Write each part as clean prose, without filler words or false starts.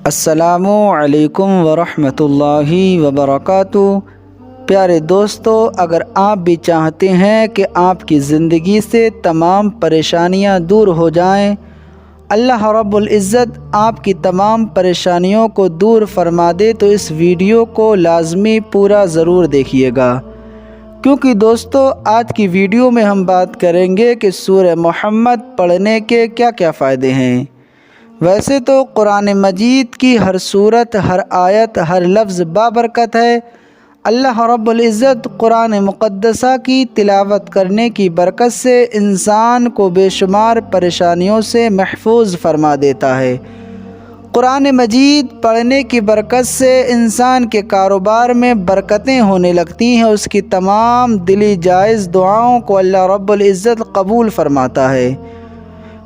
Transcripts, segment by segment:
अस्सलामु अलैकुम वरहमतुल्लाहि वबरकातुहू। प्यारे दोस्तों, अगर आप भी चाहते हैं कि आपकी ज़िंदगी से तमाम परेशानियां दूर हो जाएं, अल्लाह रब्बुल इज़्ज़त आपकी तमाम परेशानियों को दूर फरमा दे, तो इस वीडियो को लाज़मी पूरा ज़रूर देखिएगा। क्योंकि दोस्तों, आज की वीडियो में हम बात करेंगे कि सूरह मोहम्मद पढ़ने के क्या क्या फ़ायदे हैं। वैसे तो कुरान मजीद की हर सूरत, हर आयत, हर लफ्ज़ बाबरकत है। अल्लाह रब्बुल इज़्ज़त कुरान मुक़द्दसा की तिलावत करने की बरकत से इंसान को बेशुमार परेशानियों से महफूज फरमा देता है। कुरान मजीद पढ़ने की बरकत से इंसान के कारोबार में बरकतें होने लगती हैं। उसकी तमाम दिली जायज़ दुआओं को अल्लाह रब्बुल इज़्ज़त कबूल फरमाता है।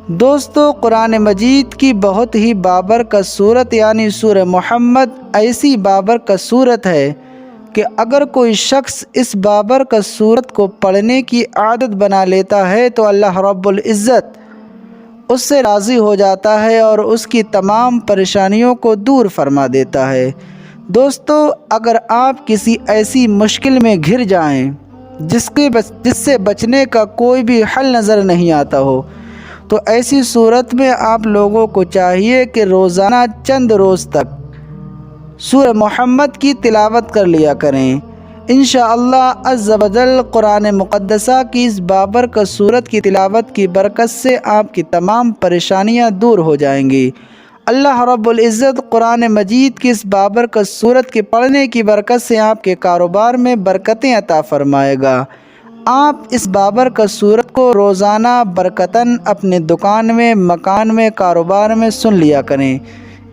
दोस्तों, कुरान मजीद की बहुत ही बाबरकत सूरत यानी सूरह मोहम्मद ऐसी बाबरकत सूरत है कि अगर कोई शख्स इस बाबरकत सूरत को पढ़ने की आदत बना लेता है तो अल्लाह रब्बुल इज़्ज़त उससे राज़ी हो जाता है और उसकी तमाम परेशानियों को दूर फरमा देता है। दोस्तों, अगर आप किसी ऐसी मुश्किल में घिर जाएं जिससे बचने का कोई भी हल नज़र नहीं आता हो, तो ऐसी सूरत में आप लोगों को चाहिए कि रोज़ाना चंद रोज़ तक सूरह मोहम्मद की तिलावत कर लिया करें। इंशाअल्लाह अज़्ज़ व जल कुरान मुक़द्दसा की इस बाबरकत सूरत की तिलावत की बरकत से आपकी तमाम परेशानियां दूर हो जाएंगी। अल्लाह रब्बुल इज़्ज़त कुरान मजीद की इस बाबरकत सूरत के पढ़ने की बरकत से आपके कारोबार में बरकतें अता फ़रमाएगा। आप इस बाबरकत सूरत को रोज़ाना बरकतन अपने दुकान में, मकान में, कारोबार में सुन लिया करें।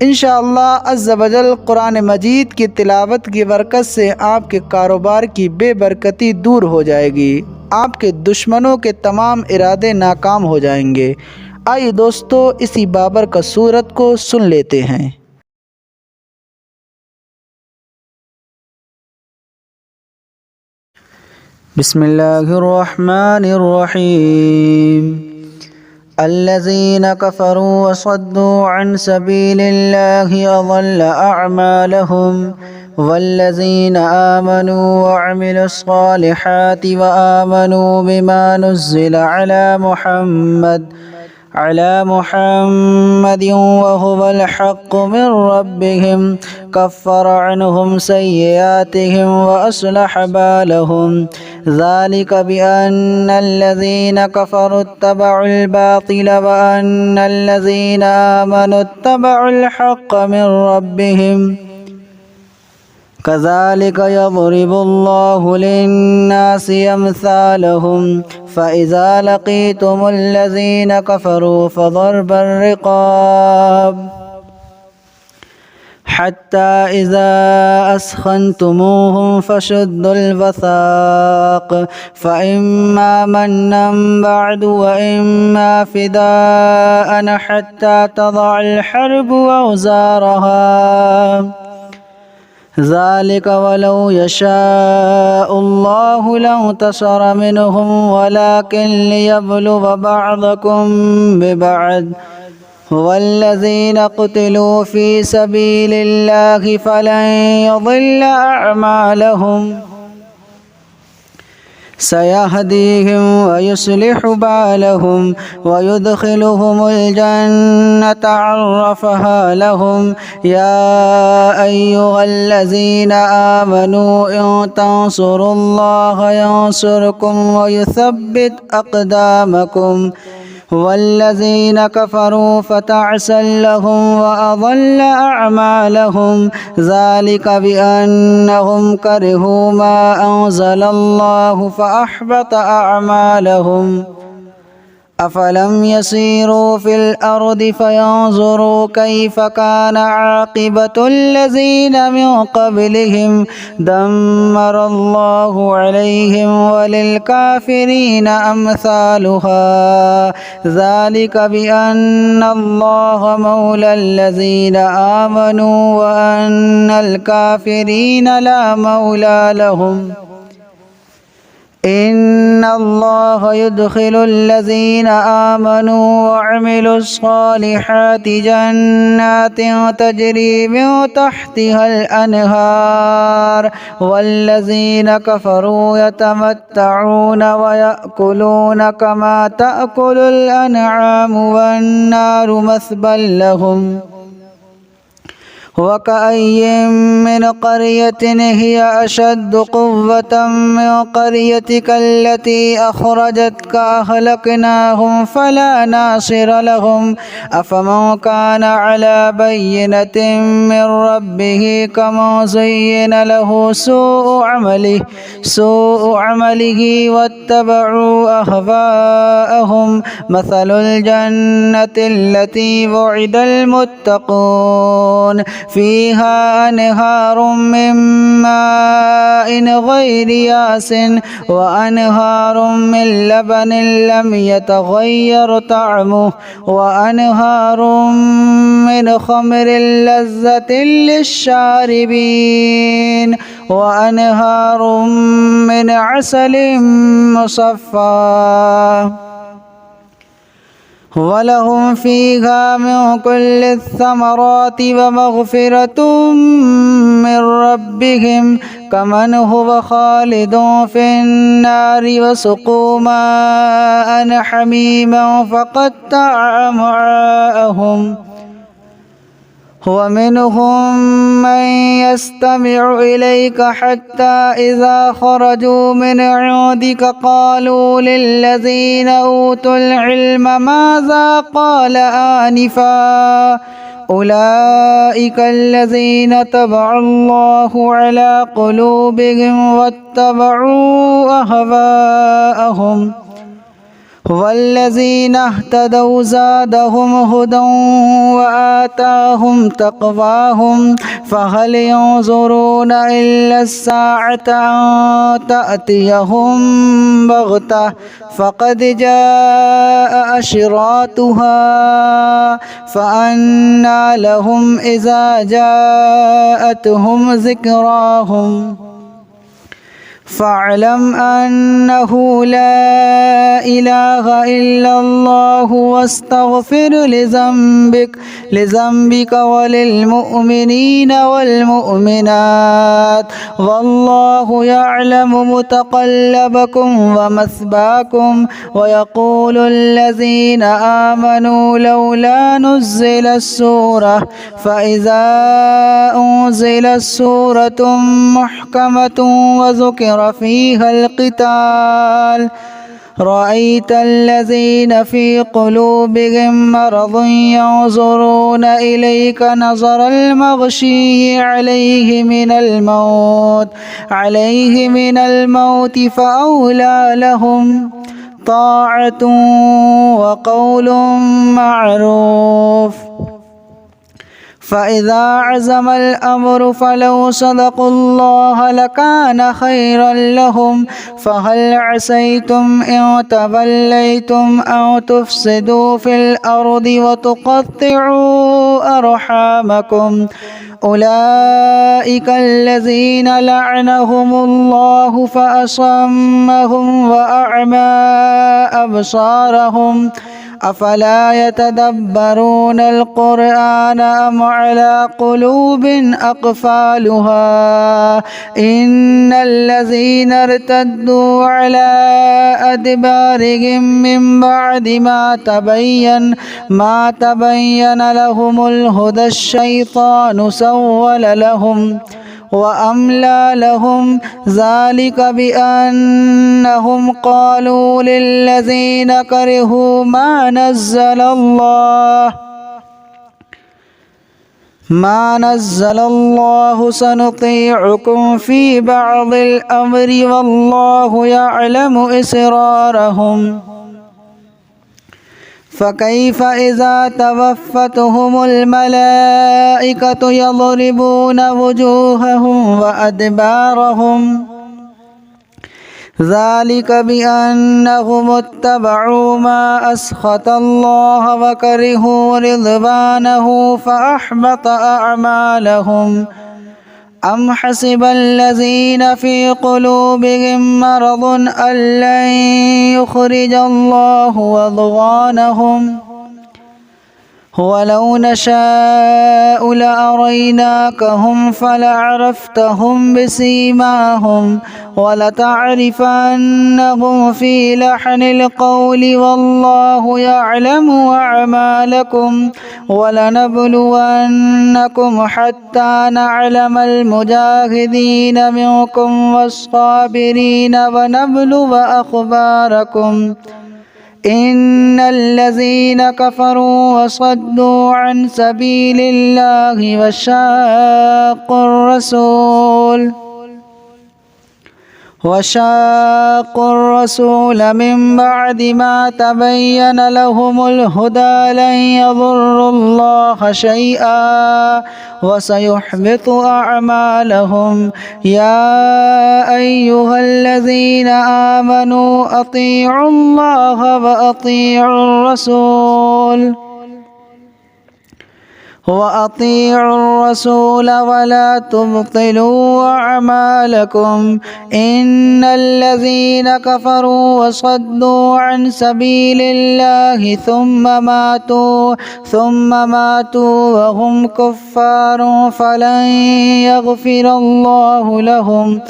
इंशाअल्लाह अज़्ज़ व जल कुरान मजीद की तिलावत की बरकत से आपके कारोबार की बेबरकती दूर हो जाएगी। आपके दुश्मनों के तमाम इरादे नाकाम हो जाएंगे। आइए दोस्तों, इसी बाबरकत सूरत को सुन लेते हैं। बिस्मिल्लाहिर्रहमानिर्रहीम। अल्लज़ीना कफ़रू वसद्दू अन सबीलिल्लाहि अज़ल्ल अअमालहुम वल्लज़ीना आमनू वअमिलुस्सालिहाति वआमनू बिमा नुज़्ज़िला अला मुहम्मदिन वहुवल हक़्क़ु मिन रब्बिहिम कफ़्फ़र अन्हुम सय्यिआतिहिम वअस्लह बालहुम ज़ालिका बिअन्नल्लज़ीना कफ़रू इत्तबअुल बातिल वअन्नल्लज़ीना आमनू इत्तबअुल हक़्क़ मिन रब्बिहिम कज़ालिका यज़रिबुल्लाहु लिन्नासि अम्सालहुम फ़इज़ा लक़ीतुमुल्लज़ीना कफ़रू फ़ज़रबर रिक़ाब हत्ता इज़ा अस्ख़न्तुमूहुम फ़शुद्दुल वसाक़ फ़इम्मा मन्नन बअदु व इम्मा फ़िदाअन हत्ता तज़अल हर्बु औज़ारहा ज़ालिका वलौ यशाअुल्लाहु लंतशर मिनहुम वलाकिन लियब्लुव बअदकुम बिबअद वल्लज़ीना क़ुतिलू फ़ी सबीलिल्लाहि फ़लन यज़िल्ल अअमालहुम सयहदीहिम वयुस्लिहु बालहुम वयुदखिलुहुमुल जन्नत अर्रफ़हा लहुम या अय्युहल्लज़ीना आमनू इन तंसुरुल्लाह यंसुरकुम वयुथब्बित अक़दामकुम वल्लज़ीना कफ़रू फ़तअसन लहुम वअज़ल्ल अअमालहुम ज़ालिका बिअन्नहुम करिहू मा अंज़लल्लाहु फ़अहबत अअमालहुम अफ़लम यसीरू फ़िल अर्दि फ़यंज़ुरू कैफ़ कान आक़िबतुल्लज़ीना मिन क़ब्लिहिम दम्मरल्लाहु अलैहिम वलिलकाफ़िरीना अम्सालुहा ज़ालिका बिअन्नल्लाह मौलल्लज़ीना आमनू व अन्नल काफ़िरीना ला मौला लहुम إن الله يدخل الذين آمنوا وعملوا الصالحات جنات تجري من تحتها الأنهار والذين كفروا يتمتعون ويأكلون كما تأكل الأنعام والنار مثوى لهم وكأي من قرية هي أشد قوة من قريتك التي أخرجتك أهلكناهم فلا ناصر لهم أفمن كان على بينة من ربه كمن زين له سوء عمله واتبعوا أهواءهم مثل الجنة التي وعد المتقون فيها أنهار من ماء غير ياس وأنهار من لبن لم يتغير طعمه وأنهار من خمر لذة للشاربين وأنهار من عسل مصفى ولهم فيها من كل الثمرات ومغفرة من ربهم كمن هو خالد في النار وسقوا ماء حميما فقطع أمعاءهم ومنهم من يستمع إليك حتى إذا خرجوا من عندك قالوا للذين أوتوا العلم ماذا قال آنفا أولئك الذين طبع الله على قلوبهم واتبعوا أهواءهم والذين اهتدوا زادهم هدى وآتاهم تقواهم فهل ينظرون إلا الساعة أن تأتيهم بغتة فقد جاء أشراطها فأنى لهم إذا جاءتهم ذكراهم فاعلم أنه لا إله إلا الله واستغفر لذنبك وللمؤمنين والمؤمنات والله يعلم متقلبكم ومثواكم ويقول الذين آمنوا لولا نزل السورة فإذا أنزلت سورة محكمة وذكر فيها القتال رأيت الذين في قلوبهم مرض ينظرون إليك نظر المغشي عليه من الموت فأولى لهم طاعة وقول معروف فإذا عزم الأمر فلو صدقوا الله لكان خيرا لهم فهل عسيتم إن توليتم أن تفسدوا في الأرض وتقطعوا أرحامكم أولئك الذين لعنهم الله فأصمهم وأعمى أبصارهم أفلا يتدبرون القرآن أم على قلوب أقفالها إن الذين ارتدوا على أدبارهم من بعد ما تبين لهم الهدى الشيطان سول لهم وأملى لهم ذلك بأنهم قالوا للذين كرهوا ما نزل الله سنطيعكم في بعض الأمر والله يعلم إسرارهم فكيف إذا توفتهم الملائكة يضربون وجوههم وأدبارهم ذلك بأنهم اتبعوا ما أسخط الله وكرهوا رضوانه فأحبط أعمالهم أم حسب الذين في قلوبهم مرض أن لن يخرج الله أضغانهم ولو نشاء لأريناكهم فلعرفتهم بسيماهم ولتعرفنهم في لحن القول والله يعلم أعمالكم ولنبلونكم حتى نعلم المجاهدين منكم والصابرين ونبلو أخباركم إن الذين كفروا وصدوا عن سبيل الله وشاقوا الرسول من بعد ما تبين لهم الهدى لن يضروا الله شيئا وسيحبط أعمالهم يا أيها الذين آمنوا أطيعوا الله وأطيعوا الرسول ولا تبطلوا أعمالكم إن الذين كفروا وصدوا عن سبيل الله ثم ماتوا وهم كفار فلن يغفر الله لهم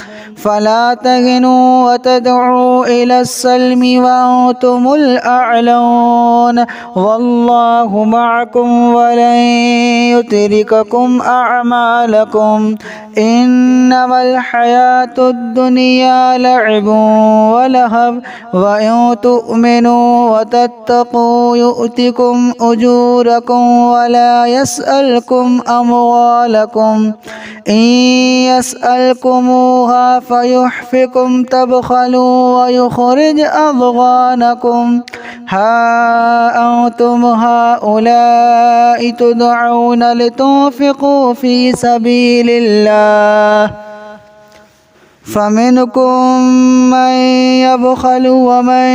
فلا تهنوا وتدعوا إلى السلم وأنتم الأعلون والله معكم ولن يترككم أعمالكم إنما الحياة الدنيا لعب ولهب وإن تؤمنوا وتتقوا يؤتكم أجوركم ولا يسألكم أموالكم إن يسألكموها فيحفكم تبخلوا ويخرج أضغانكم ها أنتم هؤلاء تدعون لتنفقوا في سبيل الله فمنكم من يبخل ومن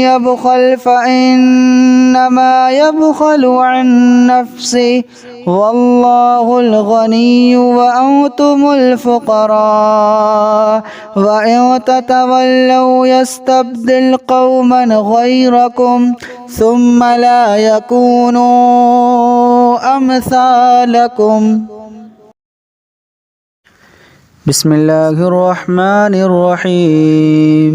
يبخل فإنما يبخل عن نفسه والله الغني وأنتم الفقراء وإن تتولوا يستبدل قوما غيركم ثم لا يكونوا أمثالكم. بسم الله الرحمن الرحيم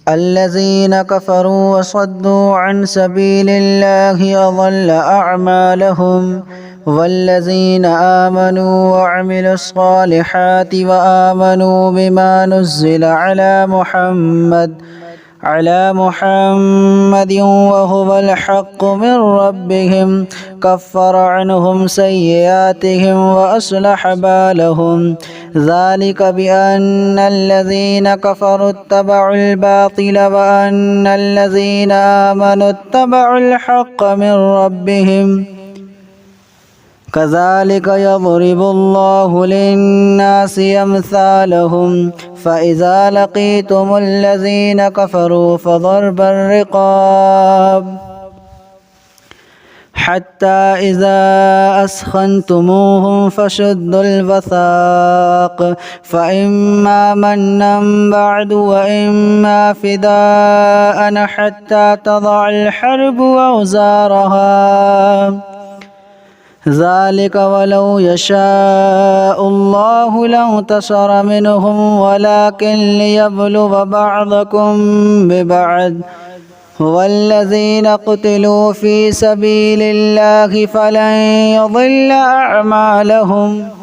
الذين كفروا وصدوا عن سبيل الله أضل أعمالهم والذين آمنوا وعملوا الصالحات وآمنوا بما نزل على محمد وهو الحق من ربهم كفر عنهم سيئاتهم وأصلح بالهم ذلك بأن الذين كفروا اتبعوا الباطل وأن الذين آمنوا اتبعوا الحق من ربهم كذلك يضرب الله للناس أمثالهم فإذا لقيتم الذين كفروا فضرب الرقاب حتى إذا أثخنتموهم فشدوا الوثاق فإما منا بعد وإما فداء حتى تضع الحرب أوزارها ذلك ولو يشاء الله لانتصر منهم ولكن ليبلو بعضكم ببعض والذين قتلوا في سبيل الله فلن يضل أعمالهم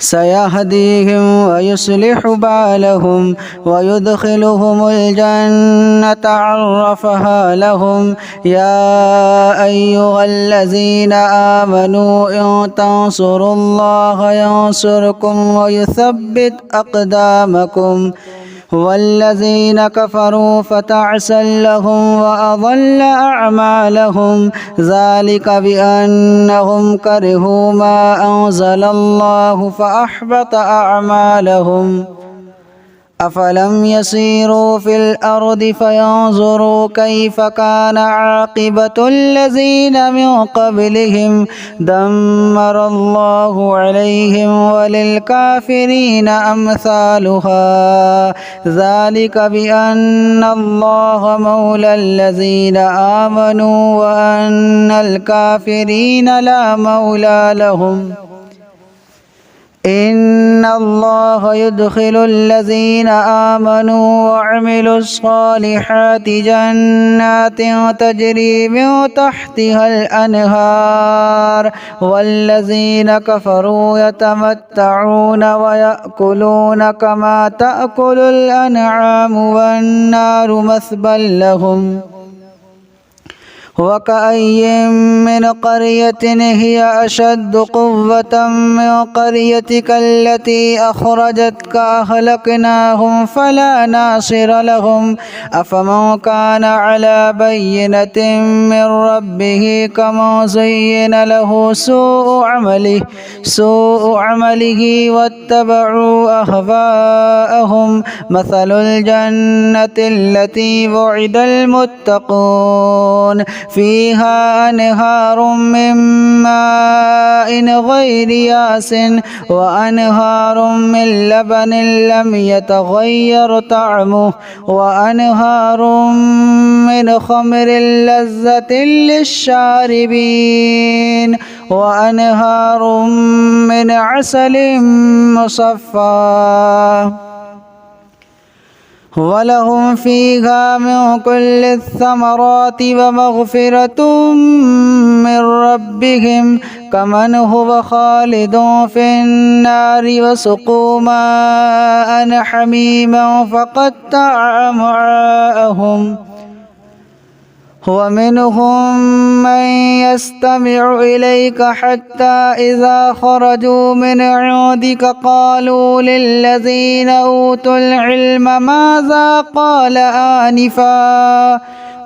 سيهديهم ويصلح بالهم ويدخلهم الجنة عرفها لهم يا أيها الذين آمنوا إن تنصروا الله ينصركم ويثبت أقدامكم والذين كفروا فتعسا لهم وأضل أعمالهم ذلك بأنهم كرهوا ما أنزل الله فأحبط أعمالهم أفلم يسيروا في الأرض فينظروا كيف كان عاقبة الذين من قبلهم دمر الله عليهم وللكافرين أمثالها ذلك بأن الله مولى الذين آمنوا وأن الكافرين لا مولى لهم إن الله يدخل الذين آمنوا وعملوا الصالحات جنات تجري من تحتها الأنهار والذين كفروا يتمتعون ويأكلون كما تأكل الأنعام والنار مثوى لهم وكأي من قرية هي أشد قوة من قريتك التي أخرجتك أهلكناهم فلا ناصر لهم أفمن كان على بينة من ربه كمن زين له سوء عمله واتبعوا أهواءهم مثل الجنة التي وعد المتقون فيها أنهار من ماء غير ياس وأنهار من لبن لم يتغير طعمه وأنهار من خمر لذة للشاربين وأنهار من عسل مصفى ولهم فيها من كل الثمرات ومغفرة من ربهم كمن هو خالد في النار وسقوا ماء حميما فقطع أمعاءهم ومنهم من يستمع إليك حتى إذا خرجوا من عندك قالوا للذين أوتوا العلم ماذا قال آنفا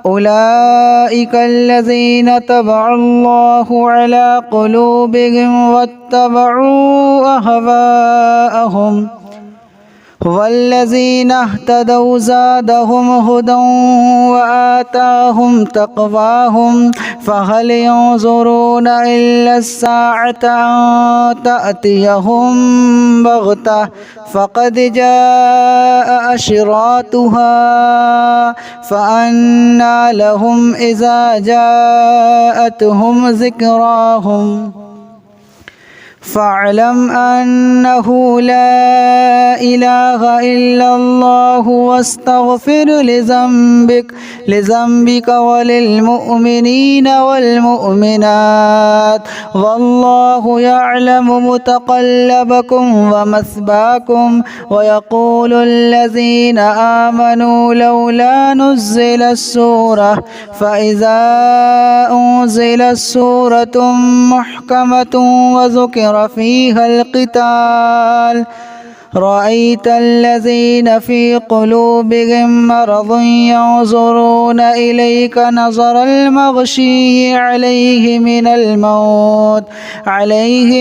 أولئك الذين طبع الله على قلوبهم واتبعوا أهواءهم والذين اهتدوا زادهم هدى وآتاهم تقواهم فهل ينظرون إلا الساعة أن تأتيهم بغتة فقد جاء أشراطها فأنى لهم إذا جاءتهم ذكراهم فاعلم أنه لا إله إلا الله واستغفر لذنبك وللمؤمنين والمؤمنات والله يعلم متقلبكم ومثواكم ويقول الذين آمنوا لولا نزل السورة فإذا أنزلت سورة محكمة وذكر فيها القتال رأيت الذين في قلوبهم مرض ينظرون إليك نظر المغشي عليه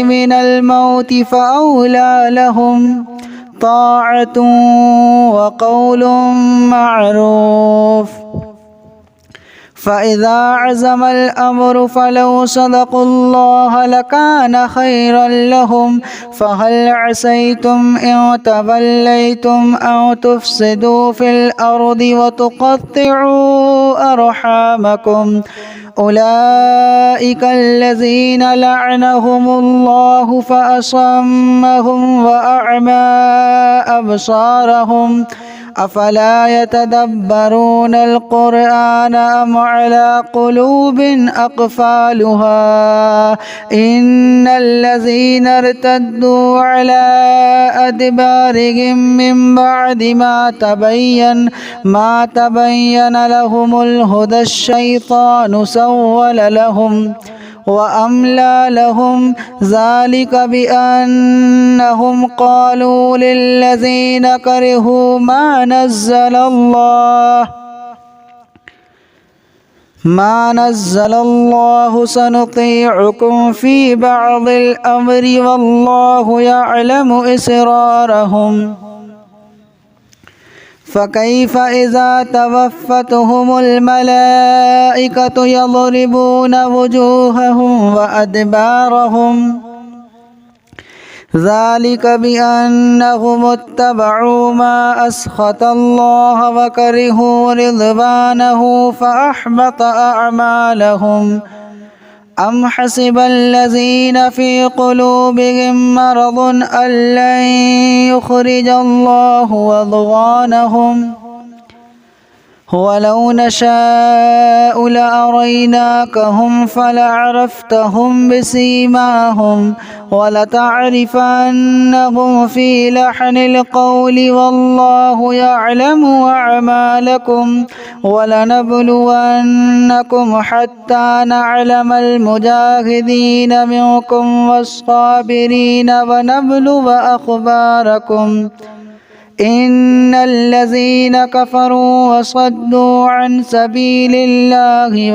من الموت فأولى لهم طاعة وقول معروف فإذا عزم الأمر فلو صدقوا الله لكان خيرا لهم فهل عسيتم إن توليتم أن تفسدوا في الأرض وتقطعوا أرحامكم أولئك الذين لعنهم الله فأصمهم وأعمى أبصارهم أفلا يتدبرون القرآن أم على قلوب أقفالها إن الذين ارتدوا على أدبارهم من بعد ما تبين لهم الهدى الشيطان سول لهم وأملى لهم ذلك بأنهم قالوا للذين كرهوا ما نزل الله سنطيعكم في بعض الأمر والله يعلم إسرارهم فكيف إذا توفتهم الملائكة يضربون وجوههم وأدبارهم ذلك بأنهم اتبعوا ما أسخط الله وكرهوا رضوانه فأحبط أعمالهم أم حسب الذين في قلوبهم مرض أن لن يخرج الله أضغانهم ولو نشاء لأريناكهم فلعرفتهم بسيماهم ولتعرفنهم في لحن القول والله يعلم أعمالكم ولنبلونكم حتى نعلم المجاهدين منكم والصابرين ونبلو أخباركم إن الذين كفروا وصدوا عن سبيل الله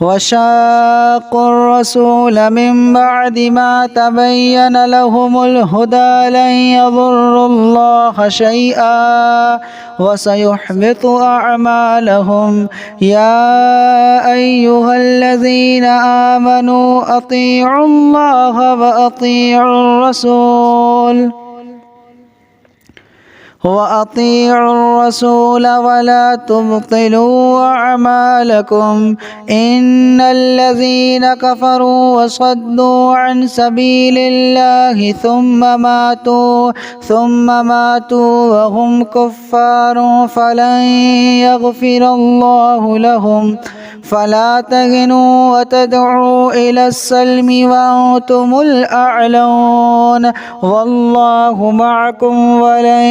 وشاقوا الرسول من بعد ما تبين لهم الهدى لن يضروا الله شيئا وسيحبط أعمالهم يا أيها الذين آمنوا أطيعوا الله وأطيعوا الرسول ولا تبطلوا أعمالكم إن الذين كفروا وصدوا عن سبيل الله ثم ماتوا وهم كفار فلن يغفر الله لهم فلا تهنوا وتدعوا إلى السلم وأنتم الأعلون والله معكم ولن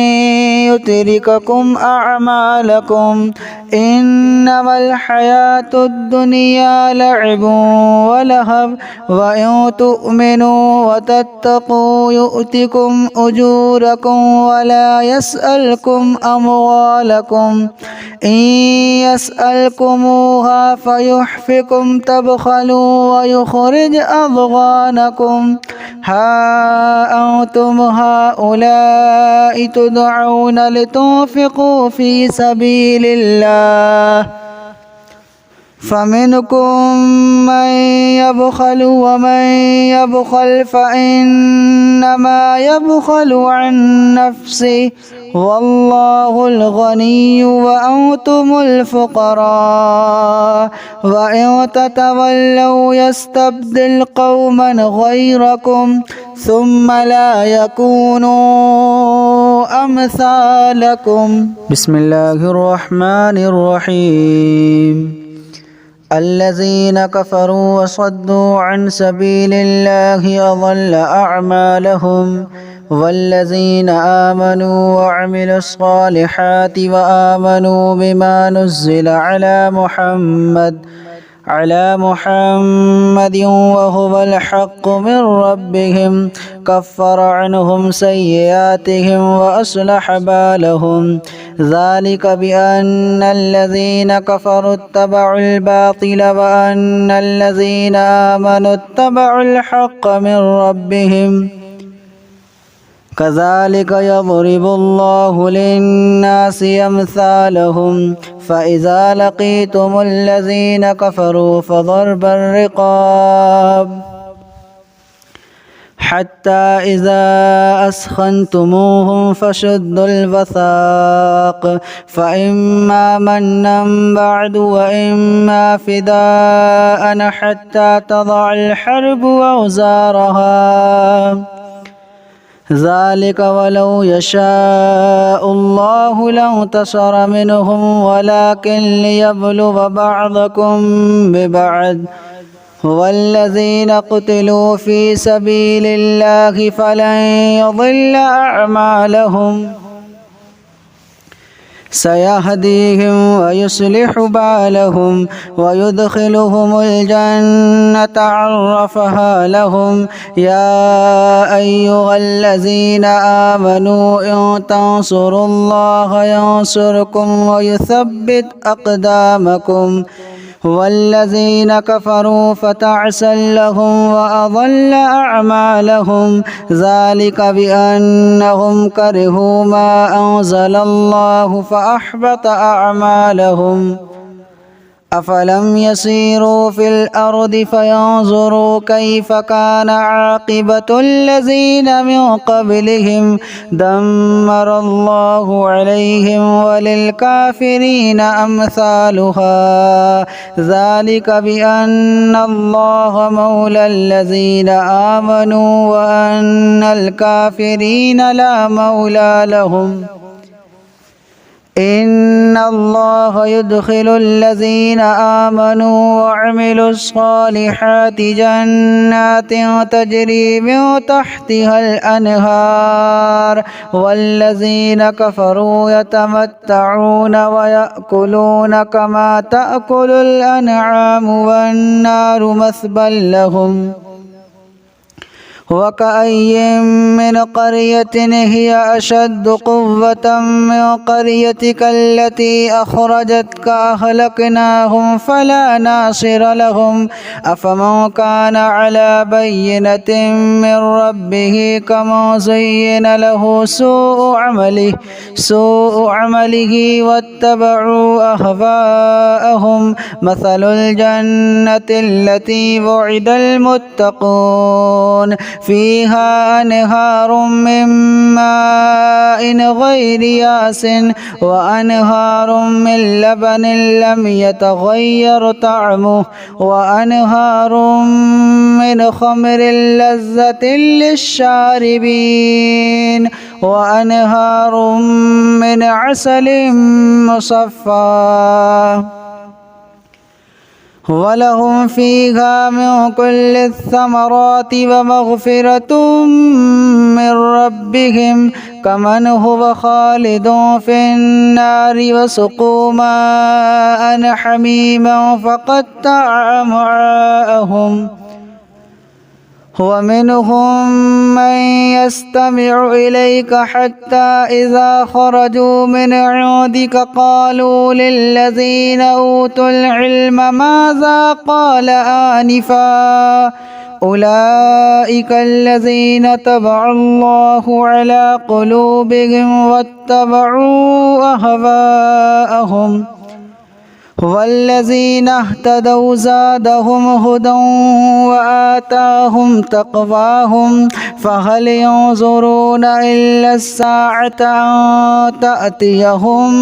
يترككم أعمالكم إنما الحياة الدنيا لعب ولهب وإن تؤمنوا وتتقوا يؤتكم أجوركم ولا يسألكم أموالكم إن يسألكموها فيحفكم تبخلوا ويخرج أضغانكم ها أنتم هؤلاء تدعون لتنفقوا في سبيل الله فمنكم من يبخل ومن يبخل فإنما يبخل عن نفسه والله الغني وأنتم الفقراء وإن تتولوا يستبدل قوما غيركم ثم لا يكونوا أمثالكم بسم الله الرحمن الرحيم الذين كفروا وصدوا عن سبيل الله أضل أعمالهم والذين آمنوا وعملوا الصالحات وآمنوا بما نزل على محمد وهو الحق من ربهم كفر عنهم سيئاتهم وأصلح بالهم ذلك بأن الذين كفروا اتبعوا الباطل وأن الذين آمنوا اتبعوا الحق من ربهم كذلك يضرب الله للناس أمثالهم فإذا لقيتم الذين كفروا فضرب الرقاب حتى إذا أثخنتموهم فشدوا الوثاق فإما منا بعد وإما فداء حتى تضع الحرب أوزارها ذلك ولو يشاء الله لانتصر منهم ولكن ليبلو بعضكم ببعض والذين قتلوا في سبيل الله فلن يضل أعمالهم سيهديهم ويصلح بالهم ويدخلهم الجنة عرفها لهم يا أيها الذين آمنوا إن تنصروا الله ينصركم ويثبت أقدامكم वल्लज़ीन कफ़रू फ़तअसल लहुम व अज़ल्ल अअमालहुम ज़ालिक बिअन्नहुम करिहू मा अंज़लल्लाहु फ़अहबत अअमालहुम अफ़लम यसीरू फ़िल अर्दि फ़यंज़ुरू कैफ़ कान आक़िबतुल्लज़ीन मिन क़ब्लिहिम दम्मरल्लाहु अलैहिम वलिलकाफ़िरीन अम्सालुहा ज़ालिक बिअन्नल्लाह मौलल्लज़ीन आमनू व अन्नल काफ़िरीन ला मौला लहुम इन्नल्लाह युद्खिलुल्लज़ीन आमनू वअमिलुस्सालिहाति जन्नातिन तजरी मिन तहतिहल अनहार वल्लज़ीन कफ़रू यतमत्तऊन व यअकुलून कमा तअकुलुल अनआमु वन्नारु मस्बल लहुम वकअय्यिम मिन क़र्यतिन हिय अशद्दु क़ुव्वतम मिन क़र्यतिक अल्लती अख़रजतक अहलकनाहुम फला नासिर लहुम अफ़मन कान अला बय्यिनतिन मिन रब्बिही कमन ज़ुय्यिन लहु सूअु अमलिही वत्तबअू अहवाअहुम मसलुल जन्नति अल्लती वुइदल मुत्तक़ून फ़ीहा अनहारुम मिन माइन गैरि यासिन व अनहारुम मिन लबनिन लम यतग़य्यर तअमुहु व अनहारुम मिन ख़म्रिन लज़्ज़तिन लिश्शारिबीन व अनहारुम मिन असलिन मुसफ़्फ़ा वलहुम फ़ीहा मिन कुल्लि थमराति व मग़फ़िरतुम मिन रब्बिहिम कमन हुव ख़ालिदुन फ़िन्नारि वसुक़ू माअन हमीमन फ़क़त्तअ अमआअहुम वमिनहुम मन यस्तमिउ इलैक हत्ता इज़ा ख़रजू मिन इंदिक क़ालू लिल्लज़ीना ऊतुल इल्म माज़ा क़ाल आनिफ़ा उलाइक अल्लज़ीना तबअल्लाहु अला क़ुलूबिहिम वत्तबअू अहवाअहुम वल्लज़ीना इह्तदौ ज़ादहुम हुदन व आताहुम तक़वाहुम फ़हल यंज़ुरूना इल्ला अस्साअता अन तअतियहुम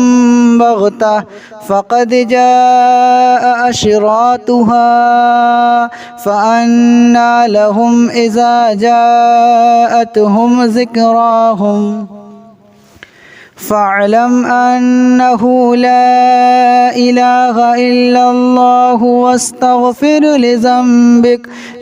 बग़तह फ़क़द जाअ अशरातुहा फ़अन्ना लहुम इज़ा जाअतहुम ज़िक्राहुम फ़अलम अन्नहु ला इलाहा इल्लल्लाहु वस्तग़फ़िर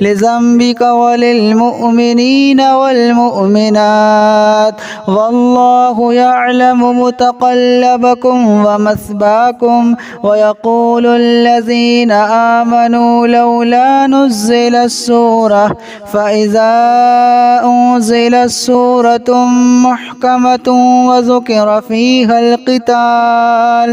लिज़ंबिक वलिलमुअमिनीना वल्मुअमिनात वल्लाहु यअलमु मुतक़ल्लबकुम व मस्वाकुम व यक़ूलुल्लज़ीना आमनू लौला नुज़्ज़िलत सूरह फ़इज़ा उन्ज़िलत सूरतुम मुहकमतुन व ज़ुकिर फ़ीहा अल-क़िताल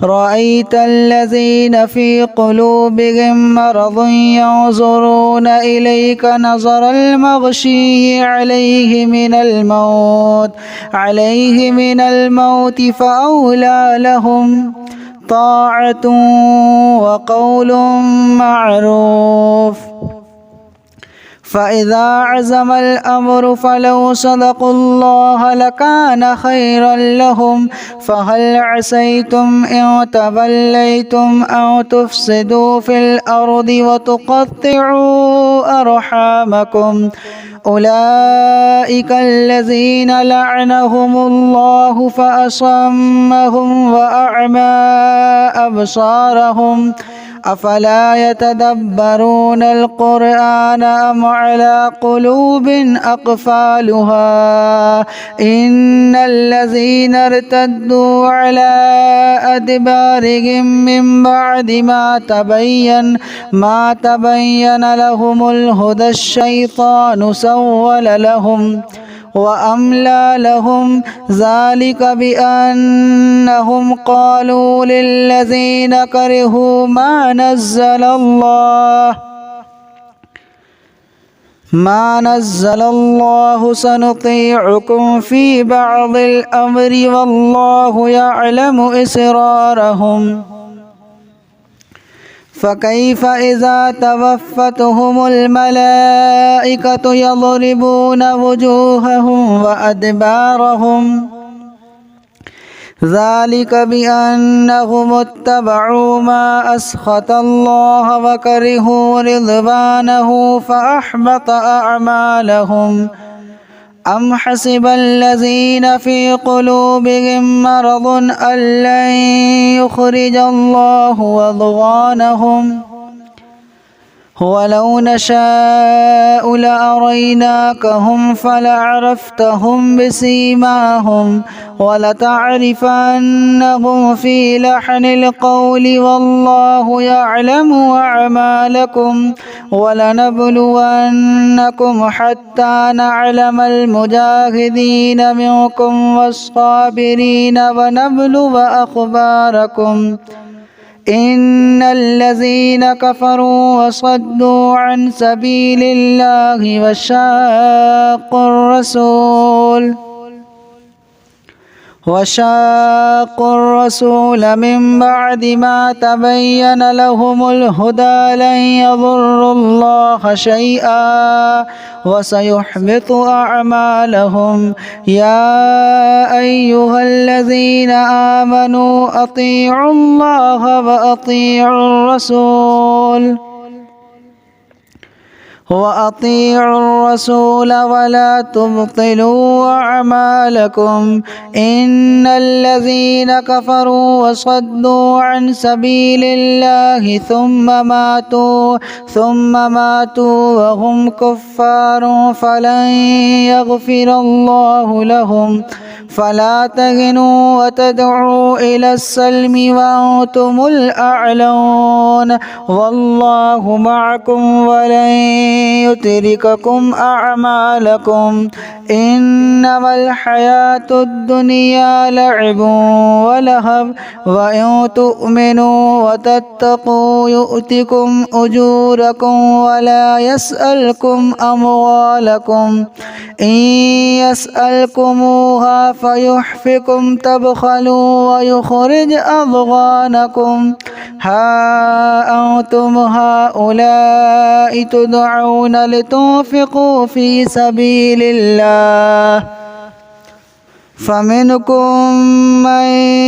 रअयत अल्लज़ीना फ़ी क़ुलूबिहिम मरज़ुन यंज़ुरूना इलैक नज़रल मग़शिय्यि अलैहि मिनल मौत फ़अौला लहुम ताअतुन व क़ौलुन मअरूफ़ फ़इज़ा अज़मल अम्रु फ़लौ सदक़ुल्लाह लकान ख़ैरन लहुम फ़हल असैतुम इन तवल्लैतुम अन तुफ़्सिदू फ़िल अर्दि व तुक़त्तिअू अर्हामकुम उलाइक अल्लज़ीन लअनहुमुल्लाहु फ़असम्महुम व अअमा अबसारहुम अफ़ला यतदब्बरूनल क़ुरआन अम अला क़ुलूबिन अक़फ़ालुहा इन्नल्लज़ीना इर्तद्दू अला अदबारिहिम मिन बअदि मा तबय्यन लहुमुल हुदा अश-शैतानु सव्वल लहुम وأملى لهم ذلك بأنهم قالوا للذين كرهوا ما نزل الله سنطيعكم في بعض الأمر والله يعلم إسرارهم فكيف إذا توفتهم الملائكة يضربون وجوههم وأدبارهم ذلك بأنهم اتبعوا ما أسخط الله وكرهوا رضوانه فأحبط أعمالهم أم حسب الذين في قلوبهم مرض أن لن يخرج الله أضغانهم ولو نشاء لأريناكهم فلعرفتهم بسيماهم ولتعرفنهم في لحن القول والله يعلم أعمالكم ولنبلونكم حتى نعلم المجاهدين منكم والصابرين ونبلو أخباركم إن الذين كفروا وصدوا عن سبيل الله وشاقوا الرسول من بعد ما تبين لهم الهدى لن يضروا الله شيئا وسيحبط أعمالهم يا أيها الذين آمنوا أطيعوا الله وأطيعوا الرسول ولا تبطلوا أعمالكم إن الذين كفروا وصدوا عن سبيل الله ثم ماتوا وهم كفار فلن يغفر الله لهم فلا تهنوا وتدعوا إلى السلم وأنتم الأعلون والله معكم ولن يترككم أعمالكم إنما الحياة الدنيا لعب ولهو وإن تؤمنوا وتتقوا يؤتكم أجوركم ولا يسألكم أموالكم إن يسألكموها فيحفكم تبخلوا ويخرج أضغانكم ها أنتم هؤلاء تدعون لتنفقوا في سبيل الله فمنكم من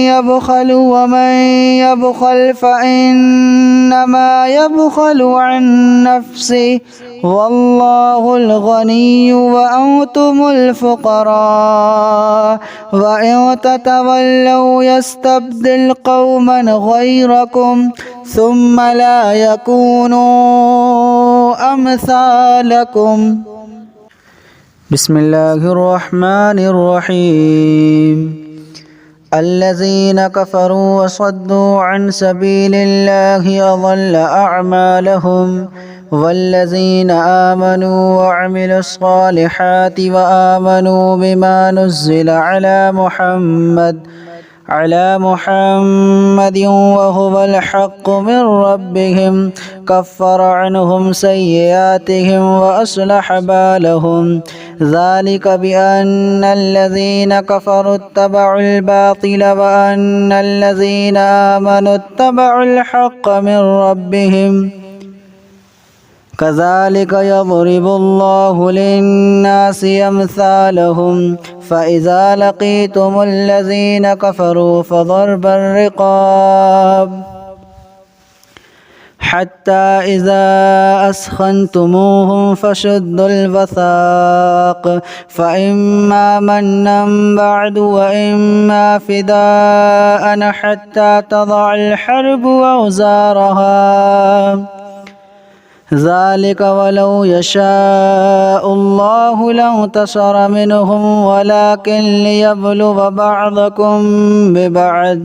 يبخل ومن يبخل فإنما يبخل عن نفسه والله الغني وأنتم الفقراء وإن تتولوا يستبدل قوما غيركم ثم لا يكونوا أمثالكم بسم الله الرحمن الرحيم الذين كفروا وصدوا عن سبيل الله أضل أعمالهم والذين آمنوا وعملوا الصالحات وآمنوا بما نزل على محمد وهو الحق من ربهم كفر عنهم سيئاتهم وأصلح بالهم ذلك بأن الذين كفروا اتبعوا الباطل وأن الذين آمنوا اتبعوا الحق من ربهم كذلك يضرب الله للناس أمثالهم فإذا لقيتم الذين كفروا فضرب الرقاب حتى إذا أثخنتموهم فشدوا الوثاق فإما منا بعد وإما فداء حتى تضع الحرب أوزارها ذلك ولو يشاء الله لانتصر منهم ولكن ليبلو بعضكم ببعض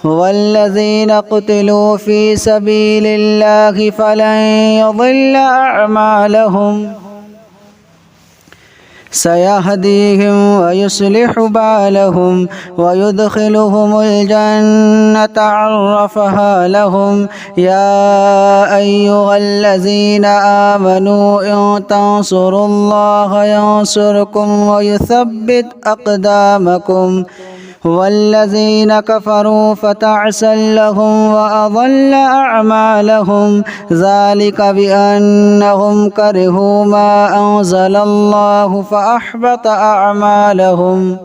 والذين قتلوا في سبيل الله فلن يضل أعمالهم سيهديهم ويصلح بالهم ويدخلهم الجنة عرفها لهم. يا أيها الذين آمنوا إن تنصروا الله ينصركم ويثبت أقدامكم. والذين كفروا فتعسا لهم وأضل أعمالهم ذلك بأنهم كرهوا ما أنزل الله فأحبط أعمالهم.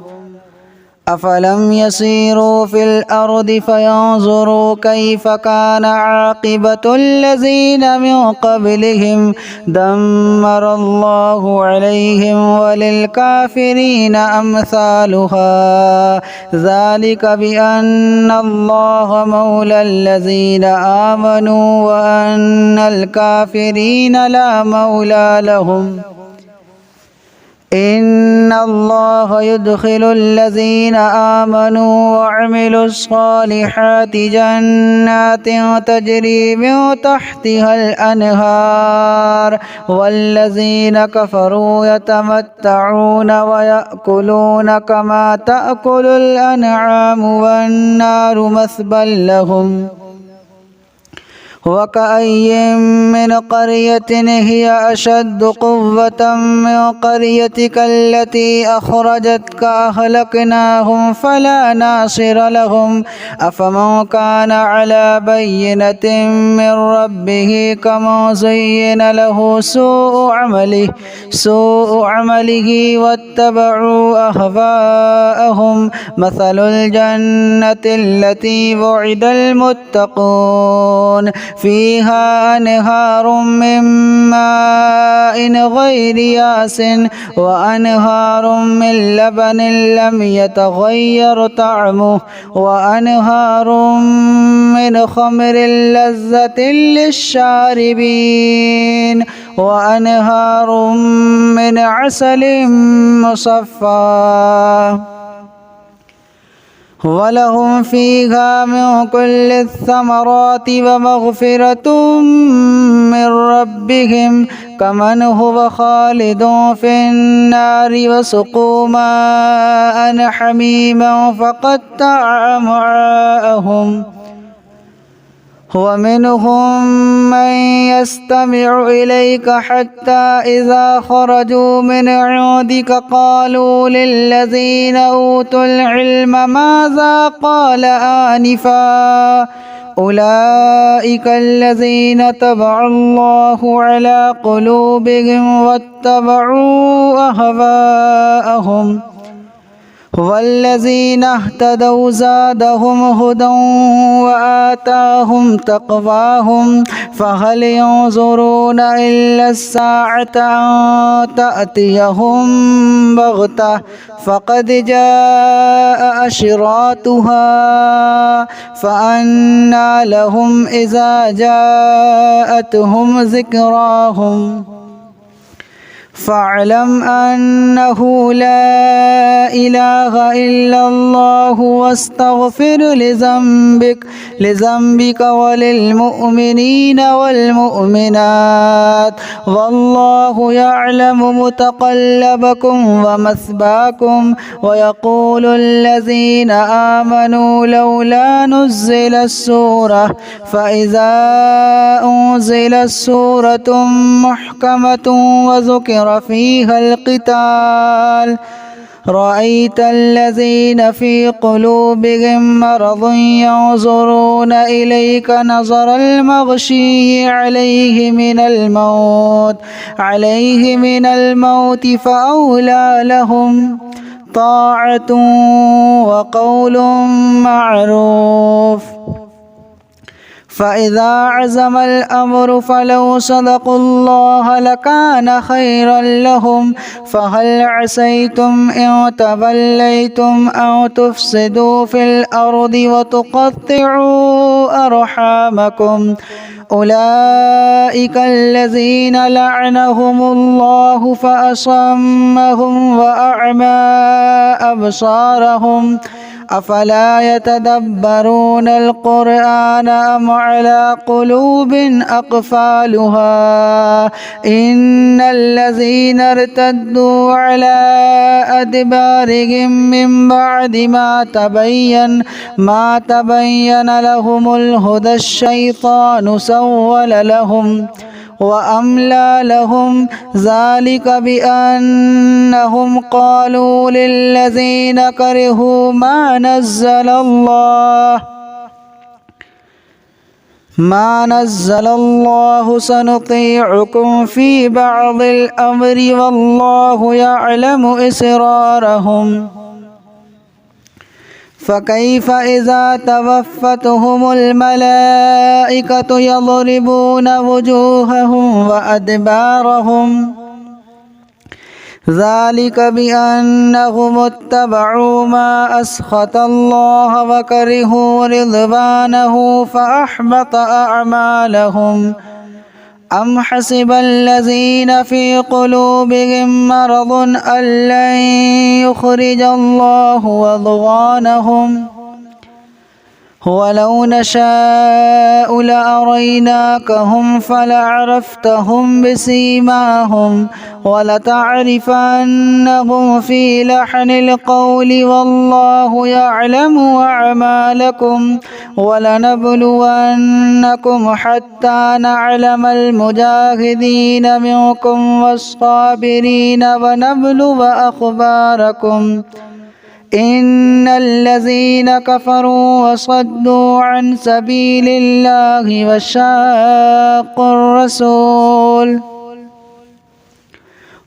أفلم يسيروا في الأرض فينظروا كيف كان عاقبة الذين من قبلهم دمر الله عليهم وللكافرين أمثالها ذلك بأن الله مولى الذين آمنوا وأن الكافرين لا مولى لهم. إن الله يدخل الذين آمنوا وعملوا الصالحات جنات تجري من تحتها الأنهار والذين كفروا يتمتعون ويأكلون كما تأكل الأنعام والنار مثوى لهم. وكأي من قرية هي أشد قوة من قريتك التي أخرجتك أهلكناهم فلا ناصر لهم. أفمن كان على بينة من ربه كمن زين له سوء عمله واتبعوا أهواءهم. مثل الجنة التي وعد المتقون فيها أنهار من ماء غير ياس وأنهار من لبن لم يتغير طعمه وأنهار من خمر لذة للشاربين وأنهار من عسل مصفى ولهم فيها من كل الثمرات ومغفرة من ربهم كمن هو خالد في النار وسقوا ماء حميما فقطع أمعاءهم. ومنهم من يستمع إليك حتى إذا خرجوا من عندك قالوا للذين أوتوا العلم ماذا قال آنفا أولئك الذين طبع الله على قلوبهم واتبعوا أهواءهم. والذين اهتدوا زادهم هدى وآتاهم تقواهم فهل ينظرون إلا الساعة أن تأتيهم بغتة فقد جاء أشراطها فأنى لهم إذا جاءتهم ذكراهم. فاعلم أنه لا إله إلا الله واستغفر لذنبك وللمؤمنين والمؤمنات والله يعلم متقلبكم ومثواكم. ويقول الذين آمنوا لولا نزل السورة فإذا أنزلت سورة محكمة وذكر فيها القتال رأيت الذين في قلوبهم مرض ينظرون إليك نظر المغشي عليه من الموت فأولى لهم طاعة وقول معروف. فإذا عزم الأمر فلو صدقوا الله لكان خيرا لهم. فهل عسيتم إن توليتم أن تفسدوا في الأرض وتقطعوا أرحامكم أولئك الذين لعنهم الله فأصمهم وأعمى أبصارهم أفلا يتدبرون القرآن أم على قلوب أقفالها إن الذين ارتدوا على أدبارهم من بعد ما تبين لهم الهدى الشيطان سول لهم وأملى لهم ذلك بأنهم قالوا للذين كرهوا ما نزل الله سنطيعكم في بعض الأمر والله يعلم إسرارهم فكيف إذا توفتهم الملائكة يضربون وجوههم وأدبارهم ذلك بأنهم اتبعوا ما أسخط الله وكرهوا رضوانه فأحبط أعمالهم أم حسب الذين في قلوبهم مرض أن لن يخرج الله أضغانهم ولو نشاء لأريناكهم فلعرفتهم بسيماهم ولتعرفنهم في لحن القول والله يعلم أعمالكم ولنبلونكم حتى نعلم المجاهدين منكم والصابرين ونبلو أخباركم إن الذين كفروا وصدوا عن سبيل الله